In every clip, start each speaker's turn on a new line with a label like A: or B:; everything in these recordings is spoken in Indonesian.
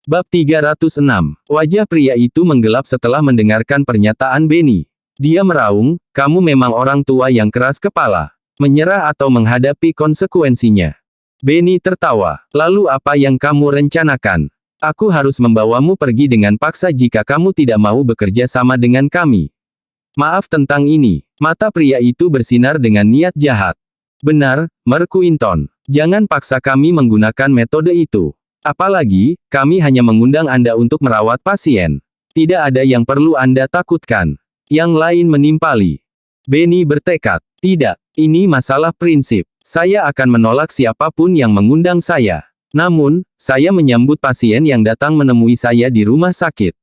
A: Bab 306. Wajah pria itu menggelap setelah mendengarkan pernyataan Benny. Dia meraung, kamu memang orang tua yang keras kepala. Menyerah atau menghadapi konsekuensinya. Benny tertawa. Lalu apa yang kamu rencanakan? Aku harus membawamu pergi dengan paksa jika kamu tidak mau bekerja sama dengan kami. Maaf tentang ini. Mata pria itu bersinar dengan niat jahat. Benar, Merkuinton. Jangan paksa kami menggunakan metode itu. Apalagi, kami hanya mengundang Anda untuk merawat pasien. Tidak ada yang perlu Anda takutkan. Yang lain menimpali. Benny bertekad. Tidak, ini masalah prinsip. Saya akan menolak siapapun yang mengundang saya. Namun, saya menyambut pasien yang datang menemui saya di rumah sakit.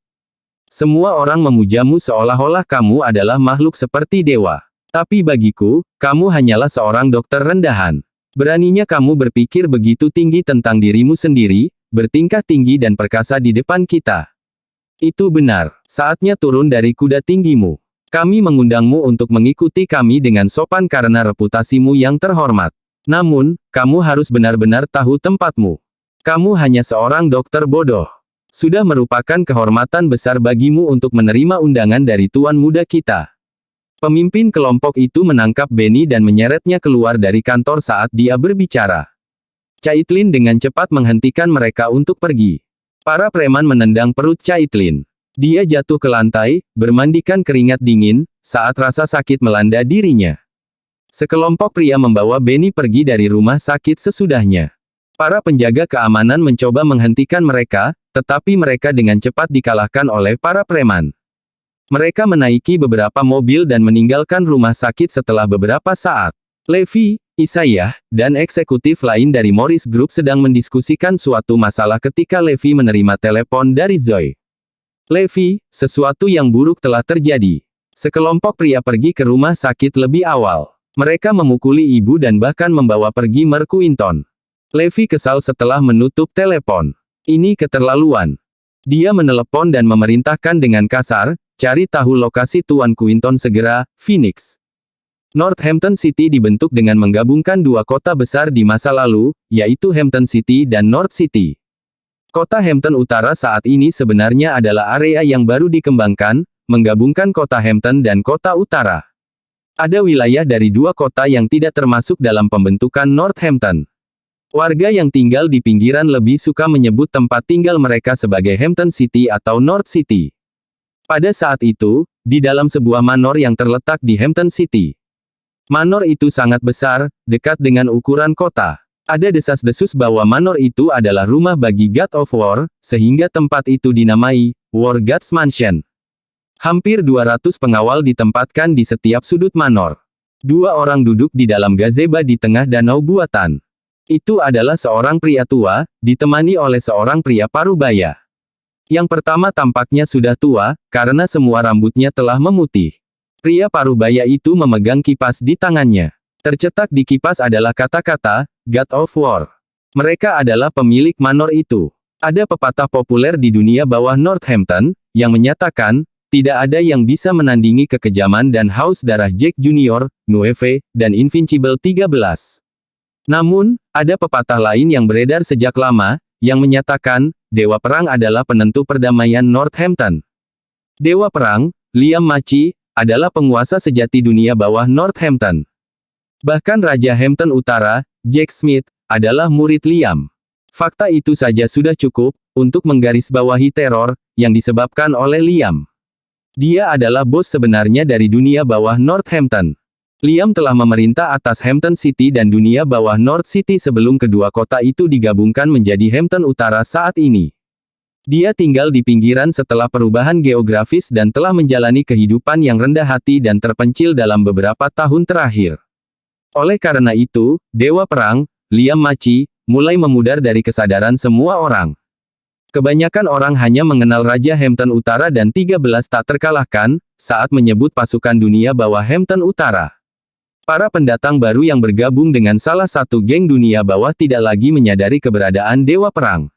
A: Semua orang memujamu seolah-olah kamu adalah makhluk seperti dewa. Tapi bagiku, kamu hanyalah seorang dokter rendahan. Beraninya kamu berpikir begitu tinggi tentang dirimu sendiri, bertingkah tinggi dan perkasa di depan kita. Itu benar, saatnya turun dari kuda tinggimu. Kami mengundangmu untuk mengikuti kami dengan sopan karena reputasimu yang terhormat. Namun, kamu harus benar-benar tahu tempatmu. Kamu hanya seorang dokter bodoh. Sudah merupakan kehormatan besar bagimu untuk menerima undangan dari tuan muda kita. Pemimpin kelompok itu menangkap Benny dan menyeretnya keluar dari kantor saat dia berbicara. Caitlin dengan cepat menghentikan mereka untuk pergi. Para preman menendang perut Caitlin. Dia jatuh ke lantai, bermandikan keringat dingin, saat rasa sakit melanda dirinya. Sekelompok pria membawa Benny pergi dari rumah sakit sesudahnya. Para penjaga keamanan mencoba menghentikan mereka, tetapi mereka dengan cepat dikalahkan oleh para preman. Mereka menaiki beberapa mobil dan meninggalkan rumah sakit setelah beberapa saat. Levi, Isaiah, dan eksekutif lain dari Morris Group sedang mendiskusikan suatu masalah ketika Levi menerima telepon dari Zoe. Levi, sesuatu yang buruk telah terjadi. Sekelompok pria pergi ke rumah sakit lebih awal. Mereka memukuli ibu dan bahkan membawa pergi Merkuinton. Levi kesal setelah menutup telepon. Ini keterlaluan. Dia menelepon dan memerintahkan dengan kasar, cari tahu lokasi Tuan Quinton segera, Phoenix. Northampton City dibentuk dengan menggabungkan dua kota besar di masa lalu, yaitu Hampton City dan North City. Kota Hampton Utara saat ini sebenarnya adalah area yang baru dikembangkan, menggabungkan kota Hampton dan kota Utara. Ada wilayah dari dua kota yang tidak termasuk dalam pembentukan Northampton. Warga yang tinggal di pinggiran lebih suka menyebut tempat tinggal mereka sebagai Hampton City atau North City. Pada saat itu, di dalam sebuah manor yang terletak di Hampton City. Manor itu sangat besar, dekat dengan ukuran kota. Ada desas-desus bahwa manor itu adalah rumah bagi God of War, sehingga tempat itu dinamai War God's Mansion. Hampir 200 pengawal ditempatkan di setiap sudut manor. Dua orang duduk di dalam gazebo di tengah danau buatan. Itu adalah seorang pria tua, ditemani oleh seorang pria parubaya. Yang pertama tampaknya sudah tua, karena semua rambutnya telah memutih. Pria parubaya itu memegang kipas di tangannya. Tercetak di kipas adalah kata-kata, God of War. Mereka adalah pemilik manor itu. Ada pepatah populer di dunia bawah Northampton, yang menyatakan, tidak ada yang bisa menandingi kekejaman dan haus darah Jack Junior, Nueve, dan Invincible 13. Namun, ada pepatah lain yang beredar sejak lama, yang menyatakan, Dewa Perang adalah penentu perdamaian Northampton. Dewa Perang, Liam Maci, adalah penguasa sejati dunia bawah Northampton. Bahkan Raja Hampton Utara, Jack Smith, adalah murid Liam. Fakta itu saja sudah cukup, untuk menggarisbawahi teror, yang disebabkan oleh Liam. Dia adalah bos sebenarnya dari dunia bawah Northampton. Liam telah memerintah atas Hampton City dan dunia bawah North City sebelum kedua kota itu digabungkan menjadi Hampton Utara saat ini. Dia tinggal di pinggiran setelah perubahan geografis dan telah menjalani kehidupan yang rendah hati dan terpencil dalam beberapa tahun terakhir. Oleh karena itu, Dewa Perang, Liam Maci, mulai memudar dari kesadaran semua orang. Kebanyakan orang hanya mengenal Raja Hampton Utara dan 13 tak terkalahkan, saat menyebut pasukan dunia bawah Hampton Utara. Para pendatang baru yang bergabung dengan salah satu geng dunia bawah tidak lagi menyadari keberadaan Dewa Perang.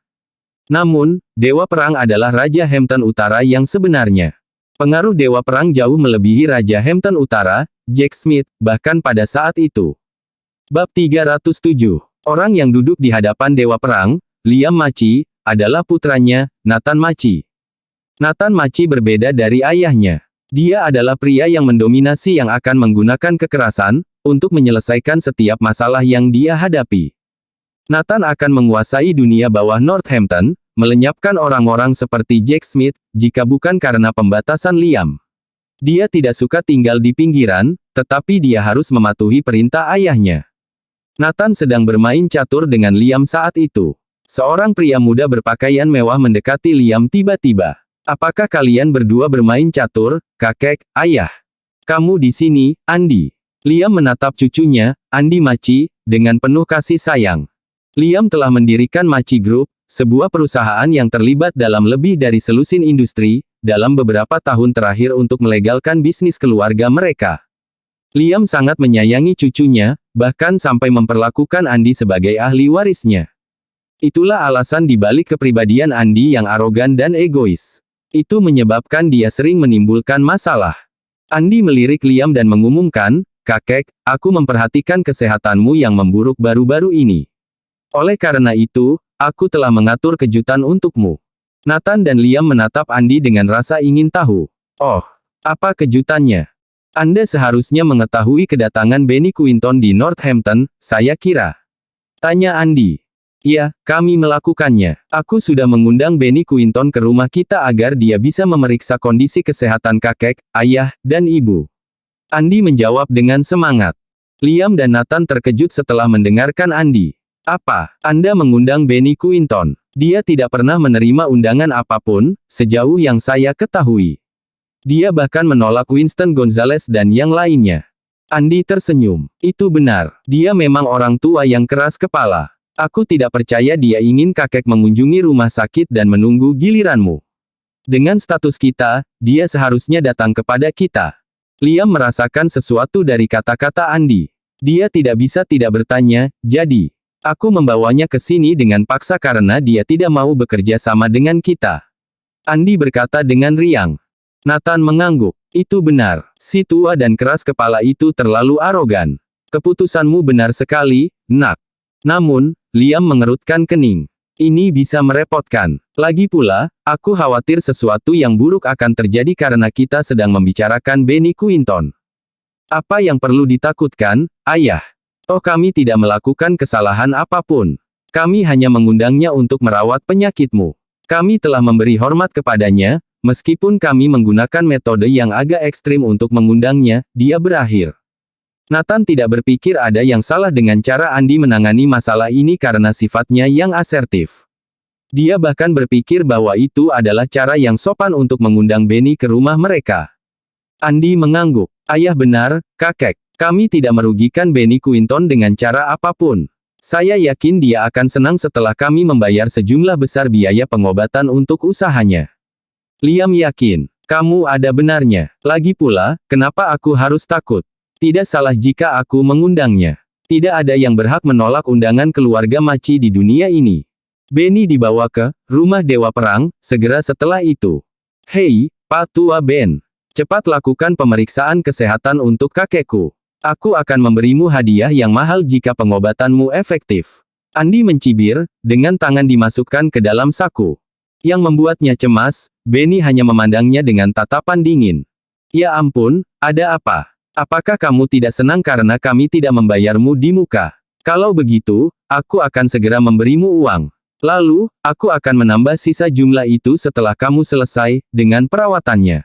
A: Namun, Dewa Perang adalah Raja Hampton Utara yang sebenarnya. Pengaruh Dewa Perang jauh melebihi Raja Hampton Utara, Jack Smith, bahkan pada saat itu. Bab 307. Orang yang duduk di hadapan Dewa Perang, Liam Maci, adalah putranya, Nathan Machi. Nathan Machi berbeda dari ayahnya. Dia adalah pria yang mendominasi yang akan menggunakan kekerasan untuk menyelesaikan setiap masalah yang dia hadapi. Nathan akan menguasai dunia bawah Northampton, melenyapkan orang-orang seperti Jack Smith, jika bukan karena pembatasan Liam. Dia tidak suka tinggal di pinggiran, tetapi dia harus mematuhi perintah ayahnya. Nathan sedang bermain catur dengan Liam saat itu. Seorang pria muda berpakaian mewah mendekati Liam tiba-tiba. Apakah kalian berdua bermain catur, kakek, ayah? Kamu di sini, Andy. Liam menatap cucunya, Andy Machi, dengan penuh kasih sayang. Liam telah mendirikan Machi Group, sebuah perusahaan yang terlibat dalam lebih dari selusin industri, dalam beberapa tahun terakhir untuk melegalkan bisnis keluarga mereka. Liam sangat menyayangi cucunya, bahkan sampai memperlakukan Andy sebagai ahli warisnya. Itulah alasan dibalik kepribadian Andy yang arogan dan egois. Itu menyebabkan dia sering menimbulkan masalah. Andy melirik Liam dan mengumumkan, "Kakek, aku memperhatikan kesehatanmu yang memburuk baru-baru ini. Oleh karena itu, aku telah mengatur kejutan untukmu." Nathan dan Liam menatap Andy dengan rasa ingin tahu. "Oh, apa kejutannya? Anda seharusnya mengetahui kedatangan Benny Quinton di Northampton, saya kira." Tanya Andy. "Ya, kami melakukannya. Aku sudah mengundang Benny Quinton ke rumah kita agar dia bisa memeriksa kondisi kesehatan kakek, ayah, dan ibu." Andy menjawab dengan semangat. Liam dan Nathan terkejut setelah mendengarkan Andy. "Apa? Anda mengundang Benny Quinton? Dia tidak pernah menerima undangan apapun, sejauh yang saya ketahui. Dia bahkan menolak Winston Gonzales dan yang lainnya." Andy tersenyum. "Itu benar. Dia memang orang tua yang keras kepala. Aku tidak percaya dia ingin kakek mengunjungi rumah sakit dan menunggu giliranmu. Dengan status kita, dia seharusnya datang kepada kita." Liam merasakan sesuatu dari kata-kata Andy. Dia tidak bisa tidak bertanya, "Jadi, aku membawanya ke sini dengan paksa karena dia tidak mau bekerja sama dengan kita?" Andy berkata dengan riang. Nathan mengangguk. "Itu benar. Si tua dan keras kepala itu terlalu arogan. Keputusanmu benar sekali, Nak." Namun, Liam mengerutkan kening. "Ini bisa merepotkan. Lagi pula, aku khawatir sesuatu yang buruk akan terjadi karena kita sedang membicarakan Benny Quinton." "Apa yang perlu ditakutkan, ayah? Toh kami tidak melakukan kesalahan apapun. Kami hanya mengundangnya untuk merawat penyakitmu. Kami telah memberi hormat kepadanya, meskipun kami menggunakan metode yang agak ekstrim untuk mengundangnya," dia berakhir. Nathan tidak berpikir ada yang salah dengan cara Andy menangani masalah ini karena sifatnya yang asertif. Dia bahkan berpikir bahwa itu adalah cara yang sopan untuk mengundang Benny ke rumah mereka. Andy mengangguk. "Ayah benar, kakek. Kami tidak merugikan Benny Quinton dengan cara apapun. Saya yakin dia akan senang setelah kami membayar sejumlah besar biaya pengobatan untuk usahanya." Liam yakin. "Kamu ada benarnya. Lagi pula, kenapa aku harus takut? Tidak salah jika aku mengundangnya. Tidak ada yang berhak menolak undangan keluarga Machi di dunia ini." Benny dibawa ke rumah Dewa Perang segera setelah itu. "Hei, Pak Tua Ben. Cepat lakukan pemeriksaan kesehatan untuk kakekku. Aku akan memberimu hadiah yang mahal jika pengobatanmu efektif." Andy mencibir, dengan tangan dimasukkan ke dalam saku. Yang membuatnya cemas, Benny hanya memandangnya dengan tatapan dingin. "Ya ampun, ada apa? Apakah kamu tidak senang karena kami tidak membayarmu di muka? Kalau begitu, aku akan segera memberimu uang. Lalu, aku akan menambah sisa jumlah itu setelah kamu selesai dengan perawatannya.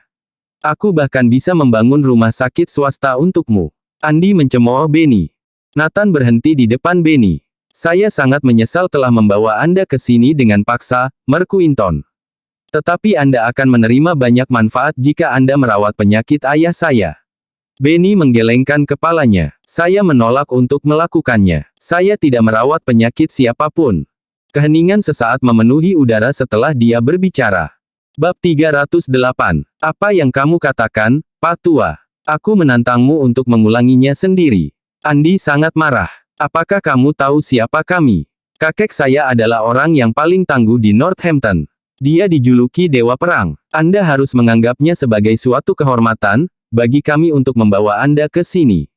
A: Aku bahkan bisa membangun rumah sakit swasta untukmu." Andy mencemooh Benny. Nathan berhenti di depan Benny. "Saya sangat menyesal telah membawa Anda ke sini dengan paksa, Merquinton. Tetapi Anda akan menerima banyak manfaat jika Anda merawat penyakit ayah saya." Benny menggelengkan kepalanya. "Saya menolak untuk melakukannya. Saya tidak merawat penyakit siapapun." Keheningan sesaat memenuhi udara setelah dia berbicara. Bab 308. "Apa yang kamu katakan, Pak Tua? Aku menantangmu untuk mengulanginya sendiri." Andy sangat marah. "Apakah kamu tahu siapa kami? Kakek saya adalah orang yang paling tangguh di Northampton. Dia dijuluki Dewa Perang. Anda harus menganggapnya sebagai suatu kehormatan bagi kami untuk membawa Anda ke sini."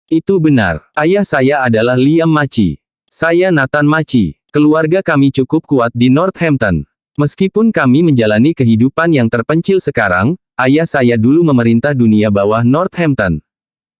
A: "Itu benar. Ayah saya adalah Liam Machi. Saya Nathan Machi. Keluarga kami cukup kuat di Northampton. Meskipun kami menjalani kehidupan yang terpencil sekarang, ayah saya dulu memerintah dunia bawah Northampton.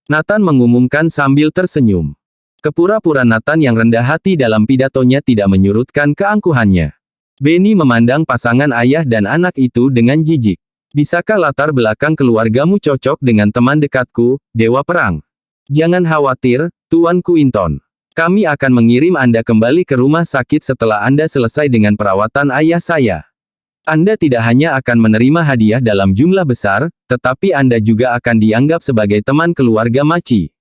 A: Nathan mengumumkan sambil tersenyum. Kepura-pura Nathan yang rendah hati dalam pidatonya tidak menyurutkan keangkuhannya. Benny memandang pasangan ayah dan anak itu dengan jijik. Bisakah latar belakang keluargamu cocok dengan teman dekatku, Dewa Perang? Jangan khawatir, Tuan Quinton. Kami akan mengirim Anda kembali ke rumah sakit setelah Anda selesai dengan perawatan ayah saya. Anda tidak hanya akan menerima hadiah dalam jumlah besar, tetapi Anda juga akan dianggap sebagai teman keluarga Maci.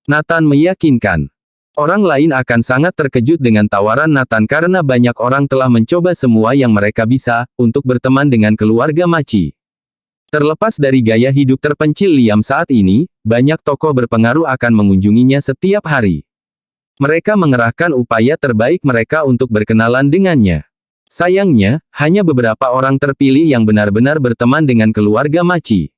A: Nathan meyakinkan. Orang lain akan sangat terkejut dengan tawaran Nathan karena banyak orang telah mencoba semua yang mereka bisa, untuk berteman dengan keluarga Maci. Terlepas dari gaya hidup terpencil Liam saat ini, banyak tokoh berpengaruh akan mengunjunginya setiap hari. Mereka mengerahkan upaya terbaik mereka untuk berkenalan dengannya. Sayangnya, hanya beberapa orang terpilih yang benar-benar berteman dengan keluarga Maci.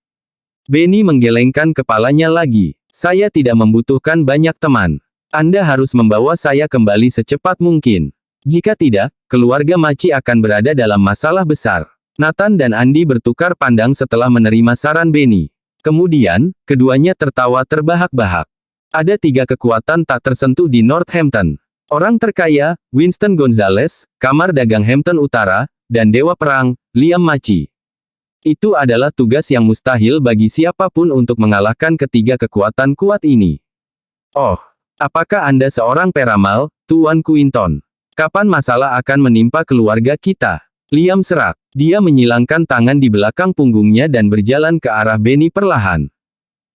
A: Benny menggelengkan kepalanya lagi. Saya tidak membutuhkan banyak teman. Anda harus membawa saya kembali secepat mungkin. Jika tidak, keluarga Maci akan berada dalam masalah besar. Nathan dan Andy bertukar pandang setelah menerima saran Benny. Kemudian, keduanya tertawa terbahak-bahak. Ada 3 kekuatan tak tersentuh di Northampton. Orang terkaya, Winston Gonzales, Kamar Dagang Hampton Utara, dan Dewa Perang, Liam Maci. Itu adalah tugas yang mustahil bagi siapapun untuk mengalahkan ketiga kekuatan kuat ini. Oh, apakah Anda seorang peramal, Tuan Quinton? Kapan masalah akan menimpa keluarga kita? Liam serak. Dia menyilangkan tangan di belakang punggungnya dan berjalan ke arah Benny perlahan.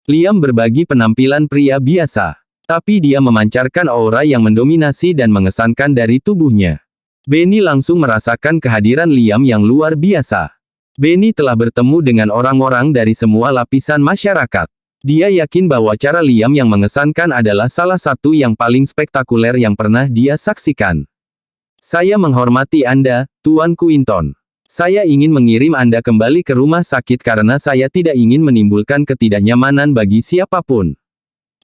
A: Liam berbagi penampilan pria biasa. Tapi dia memancarkan aura yang mendominasi dan mengesankan dari tubuhnya. Benny langsung merasakan kehadiran Liam yang luar biasa. Benny telah bertemu dengan orang-orang dari semua lapisan masyarakat. Dia yakin bahwa cara Liam yang mengesankan adalah salah satu yang paling spektakuler yang pernah dia saksikan. Saya menghormati Anda, Tuan Quinton. Saya ingin mengirim Anda kembali ke rumah sakit karena saya tidak ingin menimbulkan ketidaknyamanan bagi siapapun.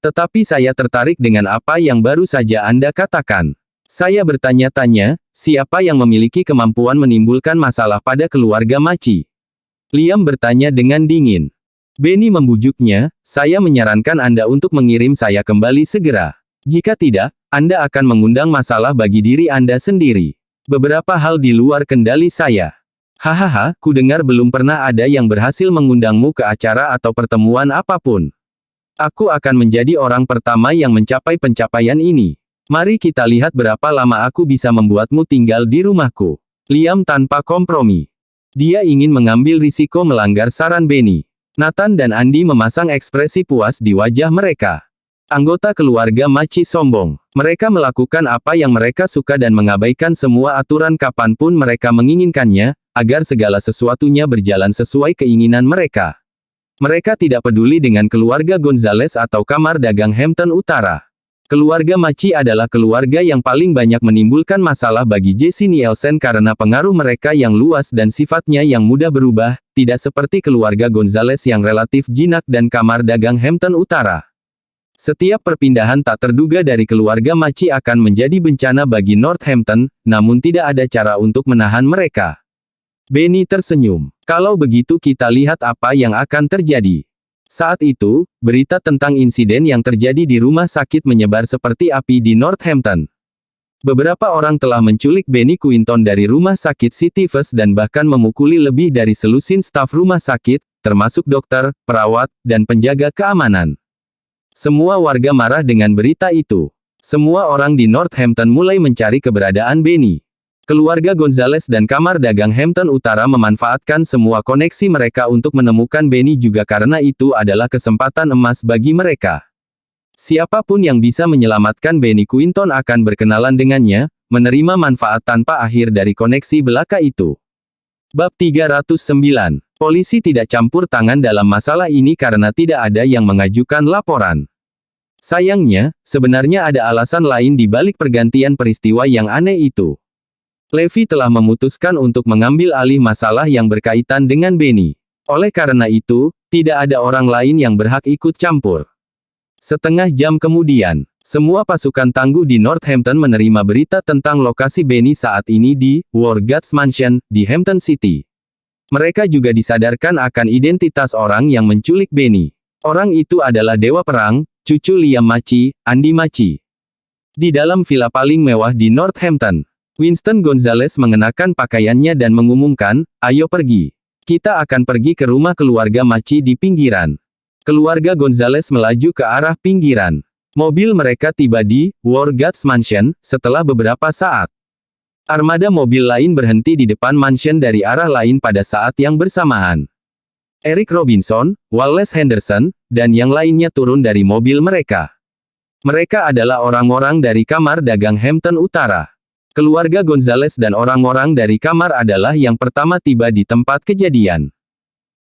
A: Tetapi saya tertarik dengan apa yang baru saja Anda katakan. Saya bertanya-tanya, siapa yang memiliki kemampuan menimbulkan masalah pada keluarga Maci? Liam bertanya dengan dingin. Benny membujuknya, saya menyarankan Anda untuk mengirim saya kembali segera. Jika tidak, Anda akan mengundang masalah bagi diri Anda sendiri. Beberapa hal di luar kendali saya. Hahaha, ku dengar belum pernah ada yang berhasil mengundangmu ke acara atau pertemuan apapun. Aku akan menjadi orang pertama yang mencapai pencapaian ini. Mari kita lihat berapa lama aku bisa membuatmu tinggal di rumahku. Liam tanpa kompromi. Dia ingin mengambil risiko melanggar saran Benny. Nathan dan Andy memasang ekspresi puas di wajah mereka. Anggota keluarga Maci sombong. Mereka melakukan apa yang mereka suka dan mengabaikan semua aturan kapanpun mereka menginginkannya, agar segala sesuatunya berjalan sesuai keinginan mereka. Mereka tidak peduli dengan keluarga Gonzales atau Kamar Dagang Hampton Utara. Keluarga Maci adalah keluarga yang paling banyak menimbulkan masalah bagi Jesse Nielsen karena pengaruh mereka yang luas dan sifatnya yang mudah berubah, tidak seperti keluarga Gonzales yang relatif jinak dan Kamar Dagang Hampton Utara. Setiap perpindahan tak terduga dari keluarga Maci akan menjadi bencana bagi Northampton, namun tidak ada cara untuk menahan mereka. Benny tersenyum. Kalau begitu kita lihat apa yang akan terjadi. Saat itu, berita tentang insiden yang terjadi di rumah sakit menyebar seperti api di Northampton. Beberapa orang telah menculik Benny Quinton dari rumah sakit City First dan bahkan memukuli lebih dari selusin staf rumah sakit, termasuk dokter, perawat, dan penjaga keamanan. Semua warga marah dengan berita itu. Semua orang di Northampton mulai mencari keberadaan Benny. Keluarga Gonzales dan Kamar Dagang Hampton Utara memanfaatkan semua koneksi mereka untuk menemukan Benny juga karena itu adalah kesempatan emas bagi mereka. Siapapun yang bisa menyelamatkan Benny Quinton akan berkenalan dengannya, menerima manfaat tanpa akhir dari koneksi belaka itu. Bab 309. Polisi tidak campur tangan dalam masalah ini karena tidak ada yang mengajukan laporan. Sayangnya, sebenarnya ada alasan lain di balik pergantian peristiwa yang aneh itu. Levi telah memutuskan untuk mengambil alih masalah yang berkaitan dengan Benny. Oleh karena itu, tidak ada orang lain yang berhak ikut campur. Setengah jam kemudian, Semua pasukan tangguh di Northampton menerima berita tentang lokasi Benny saat ini di War God's Mansion di Hampton City. Mereka juga disadarkan akan identitas orang yang menculik Benny. Orang itu adalah dewa perang, cucu Liam Maci, Andy Maci. Di dalam villa paling mewah di Northampton, Winston Gonzales mengenakan pakaiannya dan mengumumkan, "Ayo pergi. Kita akan pergi ke rumah keluarga Maci di pinggiran." Keluarga Gonzales melaju ke arah pinggiran. Mobil mereka tiba di War God's Mansion setelah beberapa saat. Armada mobil lain berhenti di depan mansion dari arah lain pada saat yang bersamaan. Eric Robinson, Wallace Henderson, dan yang lainnya turun dari mobil mereka. Mereka adalah orang-orang dari kamar dagang Hampton Utara. Keluarga Gonzales dan orang-orang dari kamar adalah yang pertama tiba di tempat kejadian.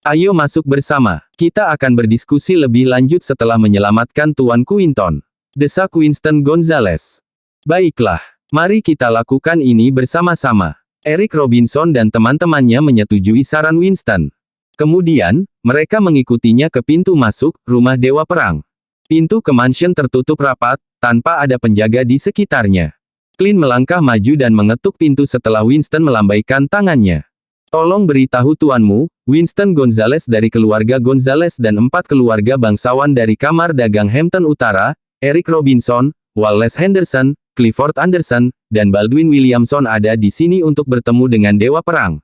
A: "Ayo masuk bersama. Kita akan berdiskusi lebih lanjut setelah menyelamatkan Tuan Quinton," desak Winston Gonzales. "Baiklah, mari kita lakukan ini bersama-sama." Eric Robinson dan teman-temannya menyetujui saran Winston. Kemudian, mereka mengikutinya ke pintu masuk rumah Dewa Perang. Pintu ke mansion tertutup rapat, tanpa ada penjaga di sekitarnya. Clint melangkah maju dan mengetuk pintu setelah Winston melambaikan tangannya. "Tolong beritahu tuanmu, Winston Gonzales dari keluarga Gonzales dan 4 keluarga bangsawan dari kamar dagang Hampton Utara, Eric Robinson, Wallace Henderson, Clifford Anderson, dan Baldwin Williamson ada di sini untuk bertemu dengan Dewa Perang."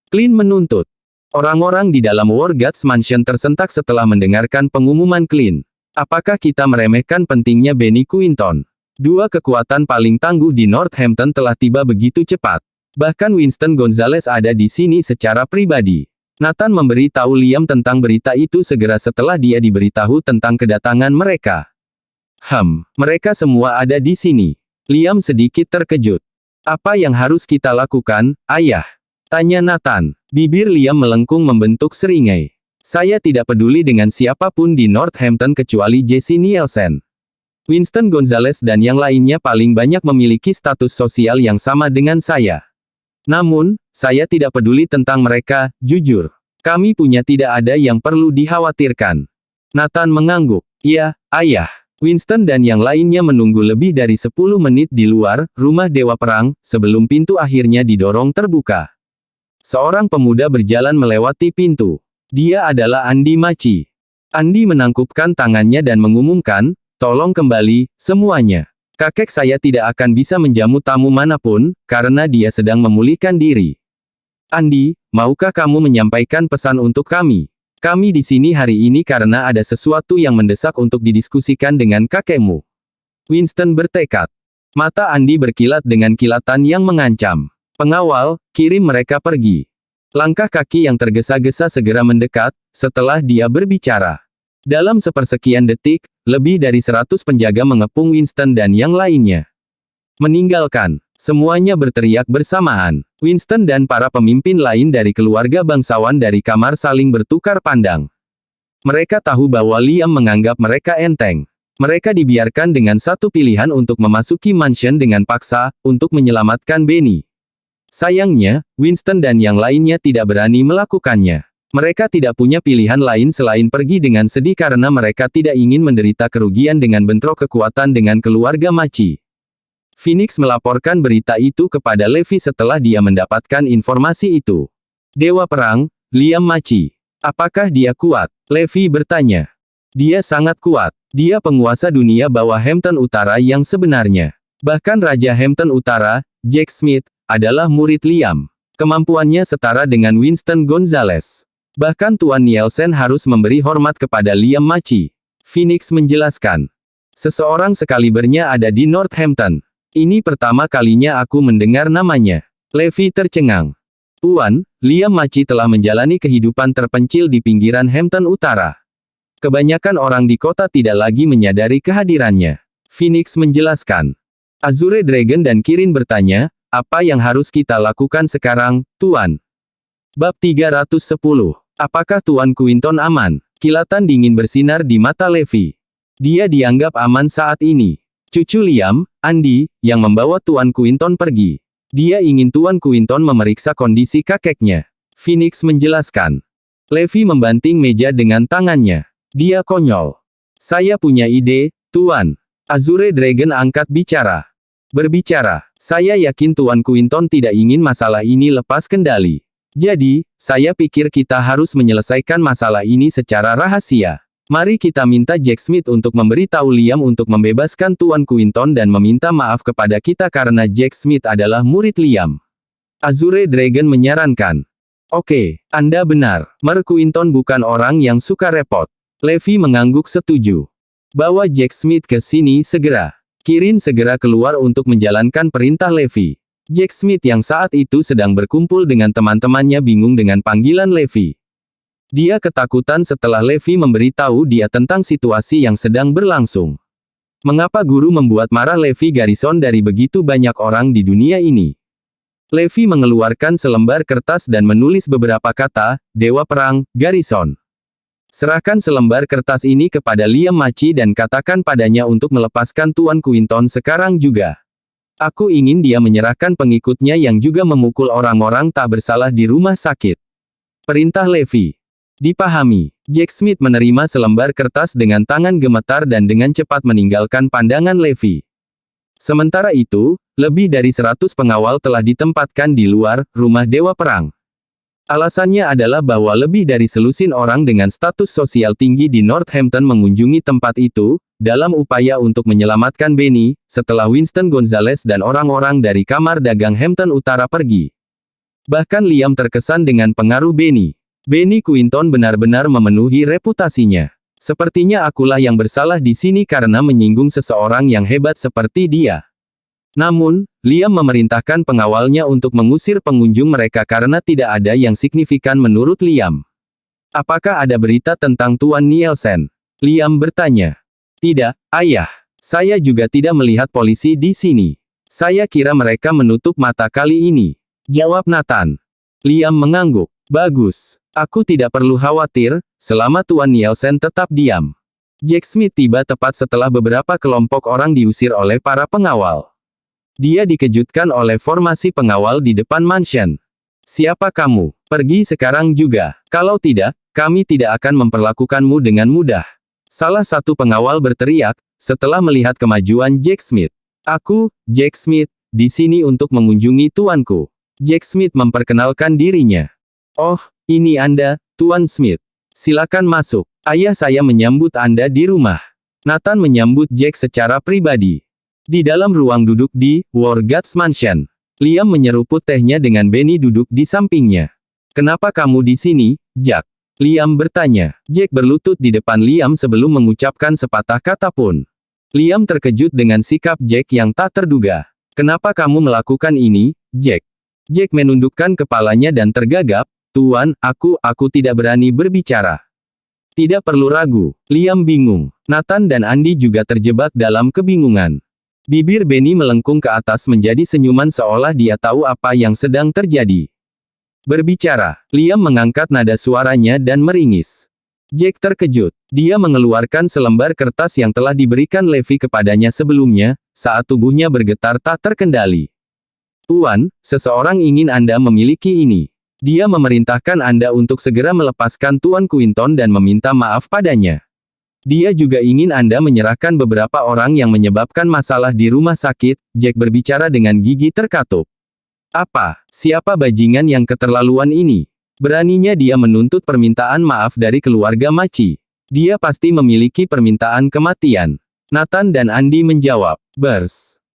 A: Clint menuntut. Orang-orang di dalam War God's Mansion tersentak setelah mendengarkan pengumuman Clint. Apakah kita meremehkan pentingnya Benny Quinton? Dua kekuatan paling tangguh di Northampton telah tiba begitu cepat. Bahkan Winston Gonzales ada di sini secara pribadi. Nathan memberi tahu Liam tentang berita itu segera setelah dia diberitahu tentang kedatangan mereka. Mereka semua ada di sini. Liam sedikit terkejut. "Apa yang harus kita lakukan, Ayah?" tanya Nathan. Bibir Liam melengkung membentuk seringai. "Saya tidak peduli dengan siapapun di Northampton kecuali Jesse Nielsen. Winston Gonzales dan yang lainnya paling banyak memiliki status sosial yang sama dengan saya. Namun, saya tidak peduli tentang mereka, jujur. Kami punya tidak ada yang perlu dikhawatirkan." Nathan mengangguk. "Iya, Ayah." Winston dan yang lainnya menunggu lebih dari 10 menit di luar rumah Dewa Perang, sebelum pintu akhirnya didorong terbuka. Seorang pemuda berjalan melewati pintu. Dia adalah Andy Maci. Andy menangkupkan tangannya dan mengumumkan, "Tolong kembali, semuanya. Kakek saya tidak akan bisa menjamu tamu manapun, karena dia sedang memulihkan diri. Andy, maukah kamu menyampaikan pesan untuk kami? Kami di sini hari ini karena ada sesuatu yang mendesak untuk didiskusikan dengan kakekmu." Winston bertekad. Mata Andy berkilat dengan kilatan yang mengancam. "Pengawal, kirim mereka pergi." Langkah kaki yang tergesa-gesa segera mendekat, setelah dia berbicara. Dalam sepersekian detik, lebih dari 100 penjaga mengepung Winston dan yang lainnya. "Meninggalkan." Semuanya berteriak bersamaan. Winston dan para pemimpin lain dari keluarga bangsawan dari kamar saling bertukar pandang. Mereka tahu bahwa Liam menganggap mereka enteng. Mereka dibiarkan dengan satu pilihan untuk memasuki mansion dengan paksa, untuk menyelamatkan Benny. Sayangnya, Winston dan yang lainnya tidak berani melakukannya. Mereka tidak punya pilihan lain selain pergi dengan sedih karena mereka tidak ingin menderita kerugian dengan bentrok kekuatan dengan keluarga Maci. Phoenix melaporkan berita itu kepada Levi setelah dia mendapatkan informasi itu. "Dewa Perang, Liam Maci. Apakah dia kuat?" Levi bertanya. "Dia sangat kuat. Dia penguasa dunia bawah Hampton Utara yang sebenarnya. Bahkan Raja Hampton Utara, Jack Smith, adalah murid Liam. Kemampuannya setara dengan Winston Gonzales. Bahkan Tuan Nielsen harus memberi hormat kepada Liam Maci." Phoenix menjelaskan. "Seseorang sekalibernya ada di Northampton. Ini pertama kalinya aku mendengar namanya." Levi tercengang. "Tuan, Liam Maci telah menjalani kehidupan terpencil di pinggiran Hampton Utara. Kebanyakan orang di kota tidak lagi menyadari kehadirannya." Phoenix menjelaskan. Azure Dragon dan Kirin bertanya, "Apa yang harus kita lakukan sekarang, Tuan?" Bab 310. Apakah Tuan Quinton aman? Kilatan dingin bersinar di mata Levi. Dia dianggap aman saat ini. Cucu Liam, Andy, yang membawa Tuan Quinton pergi. Dia ingin Tuan Quinton memeriksa kondisi kakeknya. Phoenix menjelaskan. Levi membanting meja dengan tangannya. Dia konyol. "Saya punya ide, Tuan. Azure Dragon angkat bicara. Berbicara, saya yakin Tuan Quinton tidak ingin masalah ini lepas kendali. Jadi, saya pikir kita harus menyelesaikan masalah ini secara rahasia. Mari kita minta Jack Smith untuk memberitahu Liam untuk membebaskan Tuan Quinton dan meminta maaf kepada kita karena Jack Smith adalah murid Liam. Azure Dragon menyarankan. Oke, Anda benar. Mer Quinton bukan orang yang suka repot. Levi mengangguk setuju. Bawa Jack Smith ke sini segera. Kirin segera keluar untuk menjalankan perintah Levi. Jack Smith yang saat itu sedang berkumpul dengan teman-temannya bingung dengan panggilan Levi. Dia ketakutan setelah Levi memberitahu dia tentang situasi yang sedang berlangsung. Mengapa guru membuat marah Levi Garrison dari begitu banyak orang di dunia ini? Levi mengeluarkan selembar kertas dan menulis beberapa kata, Dewa Perang, Garrison. Serahkan selembar kertas ini kepada Liam Maci dan katakan padanya untuk melepaskan Tuan Quinton sekarang juga. Aku ingin dia menyerahkan pengikutnya yang juga memukul orang-orang tak bersalah di rumah sakit. Perintah Levi. Dipahami. Jack Smith menerima selembar kertas dengan tangan gemetar dan dengan cepat meninggalkan pandangan Levi. Sementara itu, lebih dari 100 pengawal telah ditempatkan di luar rumah Dewa Perang. Alasannya adalah bahwa lebih dari selusin orang dengan status sosial tinggi di Northampton mengunjungi tempat itu, dalam upaya untuk menyelamatkan Benny, setelah Winston Gonzales dan orang-orang dari Kamar Dagang Hampton Utara pergi. Bahkan Liam terkesan dengan pengaruh Benny. Benny Quinton benar-benar memenuhi reputasinya. Sepertinya akulah yang bersalah di sini karena menyinggung seseorang yang hebat seperti dia. Namun, Liam memerintahkan pengawalnya untuk mengusir pengunjung mereka karena tidak ada yang signifikan menurut Liam. Apakah ada berita tentang Tuan Nielsen? Liam bertanya. Tidak, Ayah. Saya juga tidak melihat polisi di sini. Saya kira mereka menutup mata kali ini. Jawab Nathan. Liam mengangguk. Bagus. Aku tidak perlu khawatir, selama Tuan Nielsen tetap diam. Jack Smith tiba tepat setelah beberapa kelompok orang diusir oleh para pengawal. Dia dikejutkan oleh formasi pengawal di depan mansion. Siapa kamu? Pergi sekarang juga. Kalau tidak, kami tidak akan memperlakukanmu dengan mudah. Salah satu pengawal berteriak, setelah melihat kemajuan Jack Smith. Aku, Jack Smith, di sini untuk mengunjungi tuanku. Jack Smith memperkenalkan dirinya. Oh, ini Anda, Tuan Smith. Silakan masuk. Ayah saya menyambut Anda di rumah. Nathan menyambut Jack secara pribadi. Di dalam ruang duduk di War Gods Mansion, Liam menyeruput tehnya dengan Benny duduk di sampingnya. Kenapa kamu di sini, Jack? Liam bertanya. Jack berlutut di depan Liam sebelum mengucapkan sepatah kata pun. Liam terkejut dengan sikap Jack yang tak terduga. Kenapa kamu melakukan ini, Jack? Jack menundukkan kepalanya dan tergagap. Tuan, aku tidak berani berbicara. Tidak perlu ragu. Liam bingung. Nathan dan Andy juga terjebak dalam kebingungan. Bibir Benny melengkung ke atas menjadi senyuman seolah dia tahu apa yang sedang terjadi. Berbicara, Liam mengangkat nada suaranya dan meringis. Jack terkejut. Dia mengeluarkan selembar kertas yang telah diberikan Levi kepadanya sebelumnya, saat tubuhnya bergetar tak terkendali. Tuan, seseorang ingin Anda memiliki ini. Dia memerintahkan Anda untuk segera melepaskan Tuan Quinton dan meminta maaf padanya. Dia juga ingin Anda menyerahkan beberapa orang yang menyebabkan masalah di rumah sakit, Jack berbicara dengan gigi terkatup. Apa? Siapa bajingan yang keterlaluan ini? Beraninya dia menuntut permintaan maaf dari keluarga Maci. Dia pasti memiliki permintaan kematian. Nathan dan Andy menjawab. Bers.